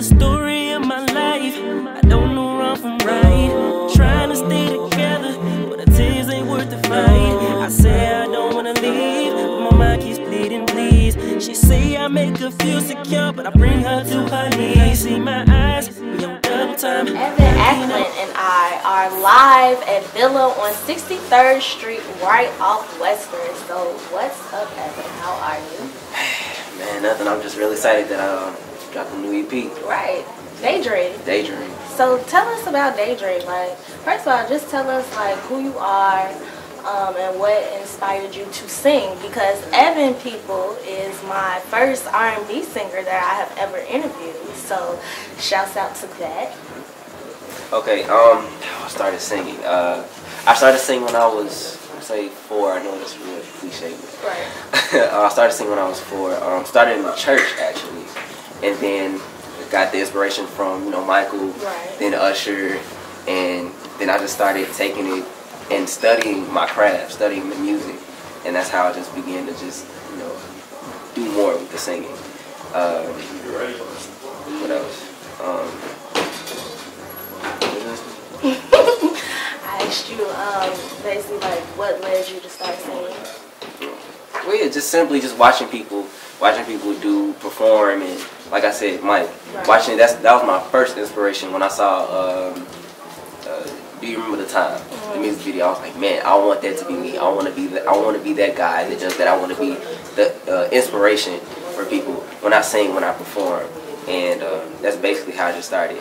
story of my life. I don't know wrong from right. Trying to stay together, but the tears ain't worth the fight. I say I don't wanna leave, but my mind keeps bleeding, please. She say I make her feel secure, but I bring her to her knees. See my eyes, we on double time. Evan Acklin and I are live at Villa on 63rd Street, right off Western. So what's up, Evan? How are you? Man, nothing. I'm just really excited that I dropped a new EP. Right. Daydream. Daydream. So tell us about Daydream. Like, first of all, just tell us like who you are and what inspired you to sing. Because Evan People is my first R&B singer that I have ever interviewed. So shouts out to that. Okay. I started singing. I started singing when I was, say, 4. I know that's really cliche. Right. I started singing when I was 4. Started in the church actually, and then got the inspiration from Michael, right, then Usher, and then I just started taking it and studying my craft, studying the music, and that's how I just began to just do more with the singing. What else? I asked you basically like what led you to start singing. Well, yeah, just simply just watching people do perform, and like I said, Mike, right, watching that was my first inspiration when I saw Do You Remember the Time? The music video. I was like, man, I want that to be me. I want to be that guy that does that. I want to be the inspiration for people when I sing, when I perform, and that's basically how I just started.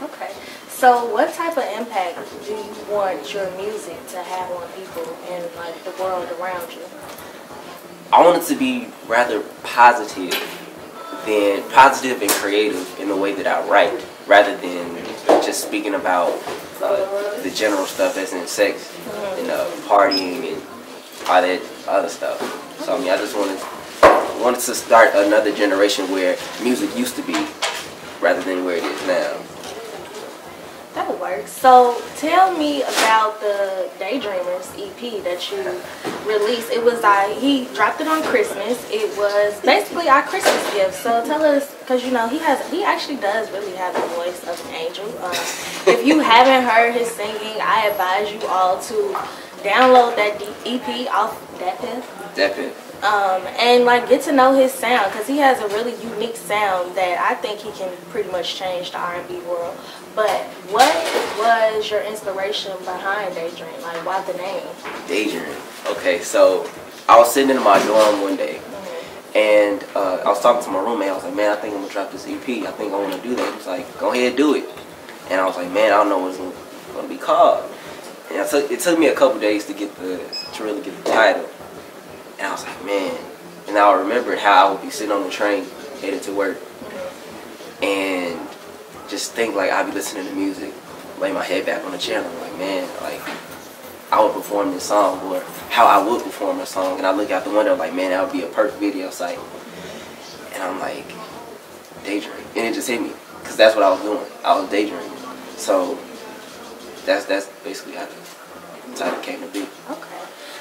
Okay. So what type of impact do you want your music to have on people and like the world around you? I want it to be rather positive and creative in the way that I write, rather than just speaking about the general stuff that's in sex and partying and all that other stuff. So I mean, I just wanted to start another generation where music used to be, rather than where it is now. That'll work. So tell me about the Daydreamers EP that you released. It was he dropped it on Christmas. It was basically our Christmas gift. So tell us, because he actually does really have the voice of an angel. If you haven't heard his singing, I advise you all to download that EP off DatPiff. And like get to know his sound, because he has a really unique sound that I think he can pretty much change the R&B world. But what was your inspiration behind Daydream? Like, why the name? Daydream. Okay, so I was sitting in my dorm one day, and I was talking to my roommate. I was like, man, I think I'm gonna drop this EP. I think I want to do that. He was like, go ahead, do it. And I was like, man, I don't know what it's gonna be called. And it took me a couple days to really get the title. And I was like, man. And I remembered how I would be sitting on the train headed to work, and just think like I'd be listening to music, lay my head back on the chair, and I'm like, man, like I would perform this song, or how I would perform a song, and I look out the window like, man, that would be a perfect video site. And I'm like, daydream, and it just hit me, because that's what I was doing. I was daydreaming. So that's basically how the title came to be. Okay.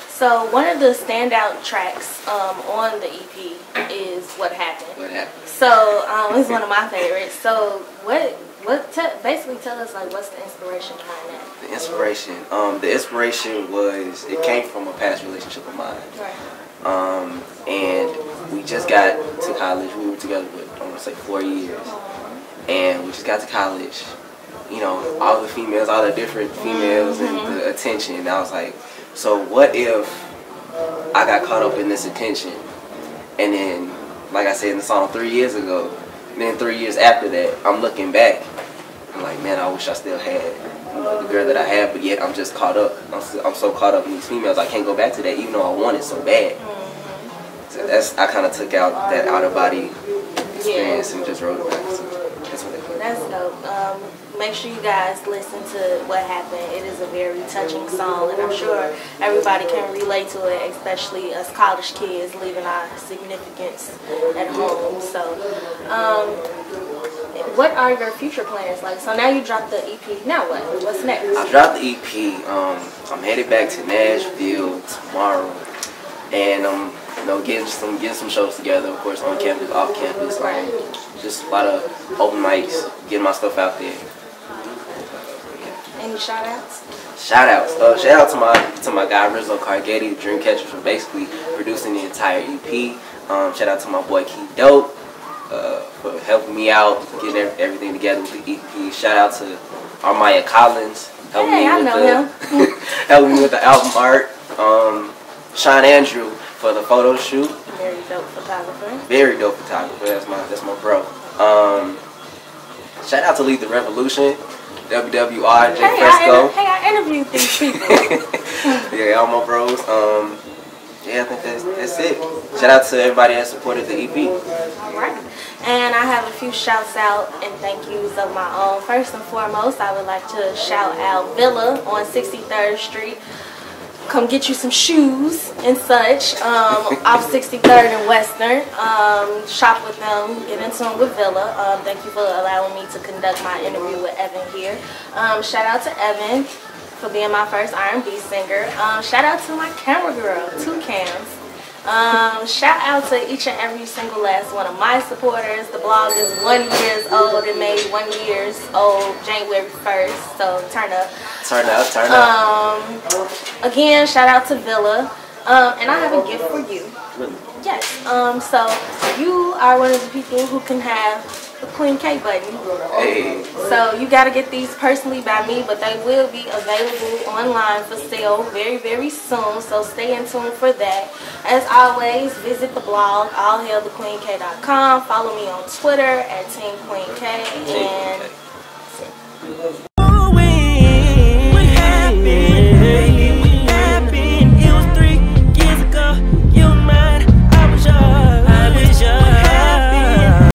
So one of the standout tracks on the EP is What Happened. What Happened. So it's one of my favorites. So basically tell us like what's the inspiration behind that? The inspiration was, it came from a past relationship of mine. Right. And we just got to college. We were together for, I want to say, 4 years. And we just got to college. All the females, all the different females, and the attention. And I was like, so what if I got caught up in this attention, and then, like I said in the song, 3 years ago, and then 3 years after that, I'm looking back, I'm like, man, I wish I still had the girl that I have, but yet I'm just caught up. I'm so caught up in these females, I can't go back to that, even though I want it so bad. So I kind of took out that out-of-body experience and just wrote it back. So that's what it was. That's dope. Make sure you guys listen to What Happened. It is a very touching song, and I'm sure everybody can relate to it, especially us college kids leaving our significance at home. So, what are your future plans? Like, so now you dropped the EP. Now what? What's next? I dropped the EP. I'm headed back to Nashville tomorrow, and I'm know, getting some shows together, of course, on campus, off campus, just a lot of open mics, getting my stuff out there. Any shout outs? Shout outs. Shout out to my guy Rizzo Cargetti, the Dreamcatcher, for basically producing the entire EP. Shout out to my boy Key Dope for helping me out, getting everything together with the EP. Shout out to Armaya Collins, helping me with the album art. Sean Andrew for the photo shoot. Very dope photographer. Very dope photographer. That's my bro. Shout out to Lead the Revolution, WWR, J Fresco. I interviewed these people. Yeah, all my bros. Yeah, I think that's it. Shout out to everybody that supported the EP. Alright. And I have a few shouts out and thank yous of my own. First and foremost, I would like to shout out Villa on 63rd Street. Come get you some shoes and such off 63rd and Western. Shop with them, get into them with Villa. Thank you for allowing me to conduct my interview with Evan here. Shout out to Evan for being my first R&B singer. Shout out to my camera girl, 2 cams. Shout out to each and every single last one of my supporters. The blog is 1 year old. It made 1 year old January 1st. So turn up. Turn up. Again, shout out to Villa. And I have a gift for you. Yes. So you are one of the people who can have the Kween K button. Hey. So you got to get these personally by me, but they will be available online for sale very, very soon. So stay in tune for that. As always, visit the blog, allhailthequeenk.com. Follow me on Twitter at Team Kween K. And